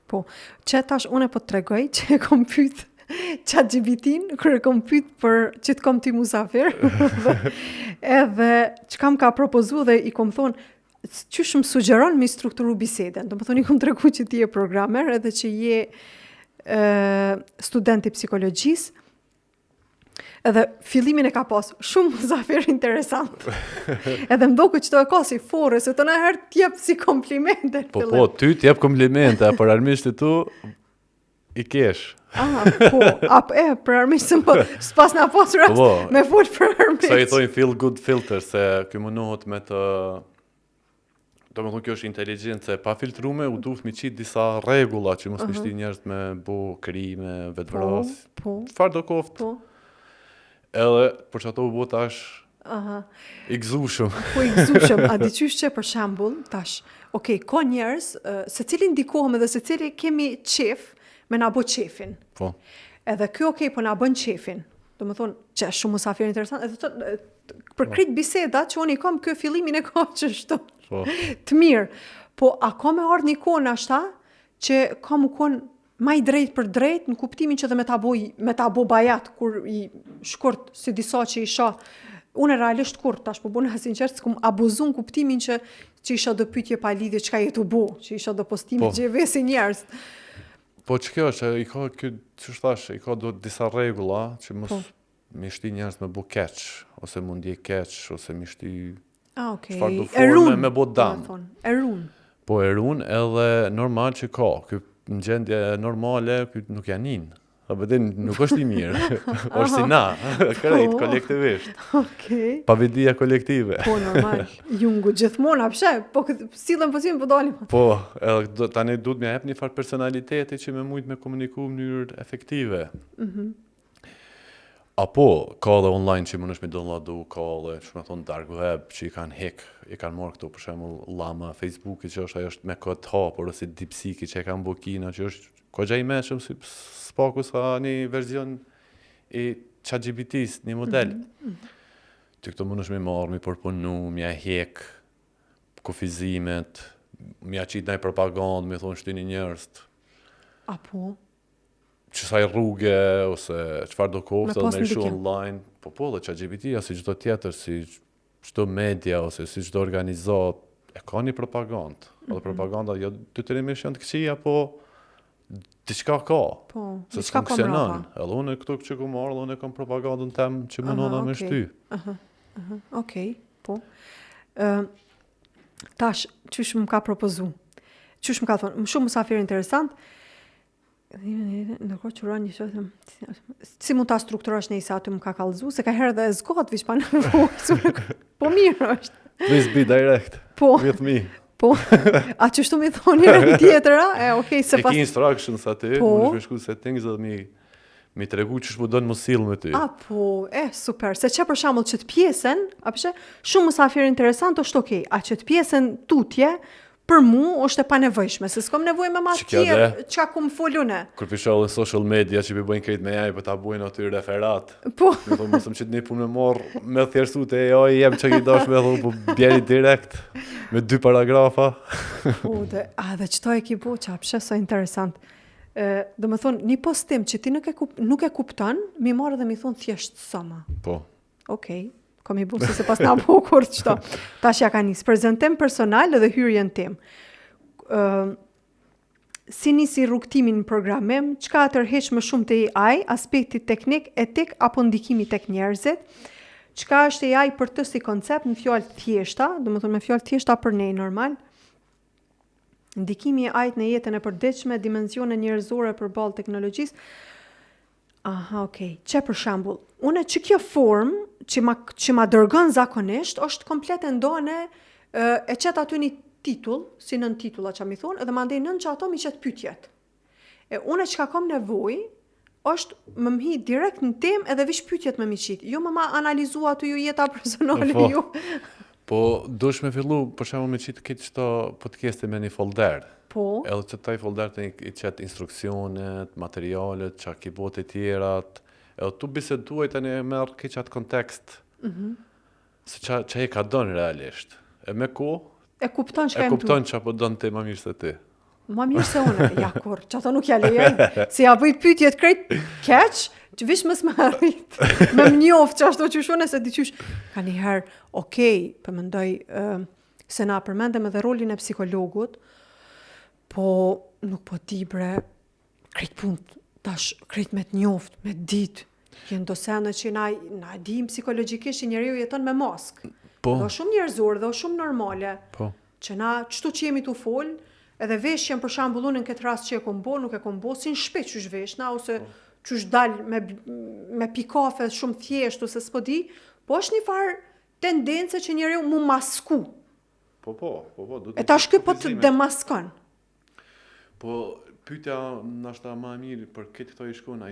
Speaker 2: Po, që tash unë po të tregoj që e kom pyet ChatGPT-n kur e kom pyet për që të kom ti musafir. Edhe çka më ka propozuar dhe i kom thonë çysh më sugjeron mi strukturu biseden. Do më thonë i kom tregu që ti je programer edhe që je student i psikologjisë. Edhe fillimin e ka pas shumë musafir interesant. Edhe më doku që to e ka si forë, se të në herë t'jep si komplimente.
Speaker 1: Po, ty t'jep komplimente, për armisht e tu i kesh.
Speaker 2: Për armisht s'pas na pas rast me full për armisht.
Speaker 1: Sa i thojnë feel good filter, se kjo mënohet me të... Do me thonë kjo është inteligjencë, pa filtrume u duhet mi qitë disa regula që mos mishti njerëz me bo krime, vetëvras. Çfarë do koftë? Edhe, për që ato u bo tash, i gëzushëm.
Speaker 2: Po i gëzushëm, a diqysh që për shambull, tash, ka njerëz, se cili ndikohem edhe se cili kemi qef, me na bo qefin.
Speaker 1: Po.
Speaker 2: Edhe kjo po na bën qefin. Do më thonë, që është shumë musafir interesant, edhe për krejt biseda që unë i kam kjo fillimin e ka që shto. Të mirë. Po, a ka me ardhë një kohë ashta, që ka më konë ma i drejt për drejt, në kuptimin që dhe me ta bo bajat, kur i shkurt, si disa që isha, unë e realisht kur, tash po bune sinqert, s'kum abuzun kuptimin që isha do pyetje pa lidhje çka jetu bo, që isha do postime që vesi njerëz.
Speaker 1: Po që kjo që i ka kjo, që shtash, i ka do disa regula, që mos mi shti njerëz me bo keq, ose mundje keq, ose mi shti... Çfarë do forme me bo dam.
Speaker 2: Erun.
Speaker 1: Po erun edhe normal që ka, kjo në gjendje normale, kjo nuk janin. Nuk është i mirë, është si na, krejt kolektivisht. Pavidia kolektive.
Speaker 2: Po, normal. Jungu gjithmonë, apshe, po silën pësim po dalim.
Speaker 1: Po, tani duhet me jep një farë personaliteti që me mujt me komuniku në mënyrë efektive. Apo, ka dhe online që më nëshme downloadu, ka dhe që me thonë dark web që i kanë hack, i kanë marrë këto për shembull llama Facebooki që është ajo është me kod hapur ose DeepSeek që e kanë bukina që është kogja i meshëm si spaku sa një verzion i ChatGPT-s, një model. Që këto më nëshme marrë, mi përpunu, mi a hack, kufizimet, mi a qitë nëjë propagandë, mi thonë shtini njerëz.
Speaker 2: Apo?
Speaker 1: Që saj rrugë, ose qëfar do koftë, edhe me ishu online, po dhe ChatGPT-a, si çdo tjetër, si çdo media, ose si çdo organizat, e ka një propagandë. Edhe propaganda, jo detyrimisht janë të këqija, po diçka ka.
Speaker 2: Po,
Speaker 1: se funksionon. Edhe unë këto që ku marrë, edhe unë kam propagandën tem që më nëna me shty.
Speaker 2: Okej, po. Tash, qysh më ka propozu? Qysh më ka thonë? Më shumë musafir interesant, ndërkohë që rani që si mund ta strukturash në isa aty më ka kallëzu, se ka herë dhe zgot vish pa nevojë. Po mirë është.
Speaker 1: Please be direct.
Speaker 2: Po.
Speaker 1: With me.
Speaker 2: Po. A që shtu mi thoni një tjetëra? Se pas...
Speaker 1: E ki instructions aty, më shku settings dhe mi tregu që shpo donë më silë me ty.
Speaker 2: Super. Se që për shambull që të pjesën, shumë musafir interesant është okej. A që të pjesën tutje, për mu është e pa nevojshme, se s'kom nevoj me ma tjerë, qa ku më folune.
Speaker 1: Kur pishollin social media që bëjnë krejt me jaj, për ta bujnë aty referat.
Speaker 2: Po.
Speaker 1: Në thonë, mësëm që të një punë me morë, me thjerësu të AI, jem që ki dash me thonë, po bjeri direkt, me 2 paragrafa.
Speaker 2: Po, dhe qëto e ki bo, që apshe, so interesant. Do me thonë, një postim që ti nuk e kupton, mi marrë dhe mi thonë thjesht sama.
Speaker 1: Po.
Speaker 2: Okej. Kom i busi se pas na po kur qëto. Tash ja ka njësë. Prezentem personal edhe hyrjen tim. Si nisi rrugtimin në programim, qka tërheq më shumë të AI, aspekti teknik, etik, apo ndikimi tek njerëzit, qka është AI për të si koncept në fjallë thjeshta, do më thonë me fjallë thjeshta për nej normal, ndikimi AI në jetën e përditshme, dimensione njerëzore për balë teknologjisë. Që për shambull, une që kjo form që ma dërgën zakonisht, është komplet e ndone e qëtë aty një titull, si nën titulla që mi thonë, edhe ma ndej nën që ato mi qëtë pytjet. Une që ka kom nevoj, është më mhi direkt në tem edhe vish pytjet me mi qitë. Jo më ma analizu aty ju jeta personale ju.
Speaker 1: Po, dush me fillu, për shemë me qitë këtë qëto podcasti me një folder.
Speaker 2: Po.
Speaker 1: Edhe që taj folder të i qëtë instruksionet, materialet, që ki bote tjerat, edhe tu biseduaj të një merë këtë qatë kontekst, se që e ka dënë realisht. E me ko,
Speaker 2: e kupton çka
Speaker 1: E
Speaker 2: jam tu.
Speaker 1: kupton që apo donë te ma mirë se ti.
Speaker 2: Ma mirë se unë, ja kur, që ato nuk ja lejoj, se ja bëj pyetjet krejt keq, që vish mës më arrit, me më njoft që ashtu që shune, se diqysh, ka njëherë, okej, për mendoj, se na përmendem edhe rolin e psikologut, po nuk po ti bre, krejt punë, tash, krejt me të njoft, me dit, jenë do sene që na dim psikologjikisht që njeriu jeton me mask,
Speaker 1: Po.
Speaker 2: dhe shumë njerëzor, dhe shumë normale,
Speaker 1: Po.
Speaker 2: që na qëtu që jemi të folë, edhe veshjen për shembull unë në këtë rast që e kom bo, nuk e kom bo si në shtëpi qysh veshna, ose qysh dal me pi kafe shumë thjesht, ose s'po di, po është një farë tendence që njeriu mu masku.
Speaker 1: Po, duhet.
Speaker 2: E tash ky po të demaskon.
Speaker 1: Po, pyetja nashta më e mirë për këtë këto i shkon,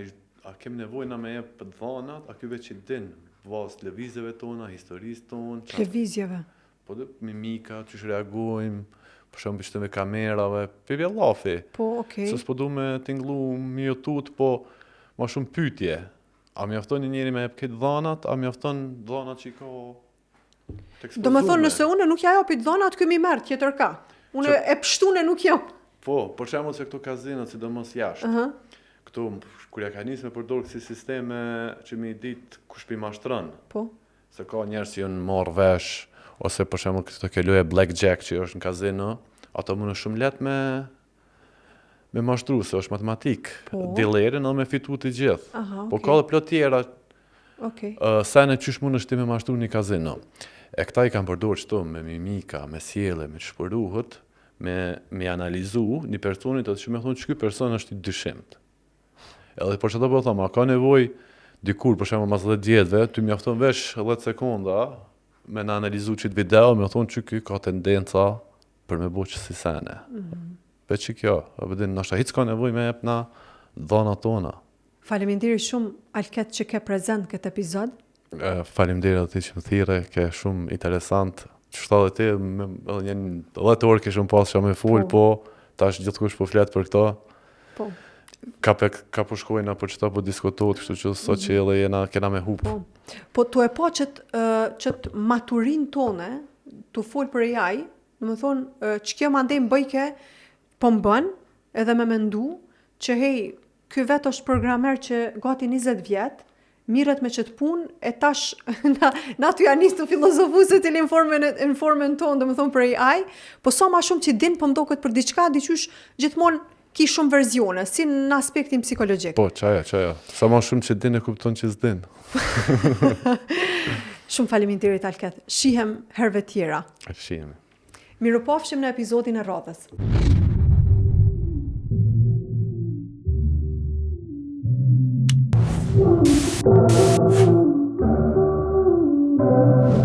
Speaker 1: a kem nevojë na me jep dhonat, a ky veç i din vallë lëvizjeve tona, historisë tonë,
Speaker 2: Lëvizjeve.
Speaker 1: po dhe mimika, çish reagojmë, për shembull shtë me kamerave, për vjellafi.
Speaker 2: Po, okej.
Speaker 1: Se s'po du me tinglu mi tut, po ma shumë pyetje. A mjafton një njeri me jep këtë dhanat, a mjafton dhanat që i ka të ekspozume?
Speaker 2: Do me thonë, nëse unë nuk ja japit dhonat, ky mi merr tjetër ka. Unë e pshtune nuk jam.
Speaker 1: Po, për shembull se këto kazinat, sidomos jashtë. Këtu, kur ja ka nisë me përdorë kësi sisteme që mi ditë kush pi mashtron.
Speaker 2: Po.
Speaker 1: Se ka njerës që jënë marrë vesh, ose për shembull këto ke loja blackjack që është në kazino, ato mund është shumë let me mashtru, se është matematik.
Speaker 2: Po.
Speaker 1: Dilerin edhe me fitu të gjithë.
Speaker 2: Aha,
Speaker 1: Po
Speaker 2: okej.
Speaker 1: ka dhe plot tjera,
Speaker 2: Okej.
Speaker 1: sene qysh mund është ti me mashtru një kazino. E këta i kanë përdorë qëto me mimika, me sjelle, me shpëruhët, me analizu një personit atë që me thonë që ky person është i dyshimt. Edhe për që të po thëmë, a ka nevoj dikur, për shemë mas 10 vjetëve, ty mjafton vesh 10 sekonda me në analizu qitë video, me thonë që ky ka tendenca për me bo që si sene. Veç që kjo, a përdin, nështë hiç ka nevoj me jep na dhona tona.
Speaker 2: Faleminderit shumë, Alket, që ke prezent këtë epizod.
Speaker 1: Faleminderit ti që më thire, ke shumë interesant. Qështa dhe ti, edhe një 10 orë ke shumë pas që me full, po, tash gjithkush po flet për këto.
Speaker 2: Po.
Speaker 1: Ka po shkojna për qëta po diskutot, kështu që sot që edhe kena me hup.
Speaker 2: Po tu e po qëtë maturin tone, tu fol për AI, në më thonë, që kjo mandej bëjke, po më bën, edhe me mendu, që hej, ky vet është programer që gati 20 vjet, mirët me qëtë pun, e tash, na tu janë nisë të filozofu se të informën tonë, dhe më thonë për AI, po sa ma shumë që din, po më do këtë për diçka, diqysh gjithmonë ki shumë verzione, si në aspektin psikologjik.
Speaker 1: Po, qaja. Sa ma shumë që din e kupton që s'din.
Speaker 2: Shumë faleminderit Alket. Shihem herëve tjera.
Speaker 1: Shihemi.
Speaker 2: Mirupafshim në episodin e radhës.
Speaker 4: Thank you.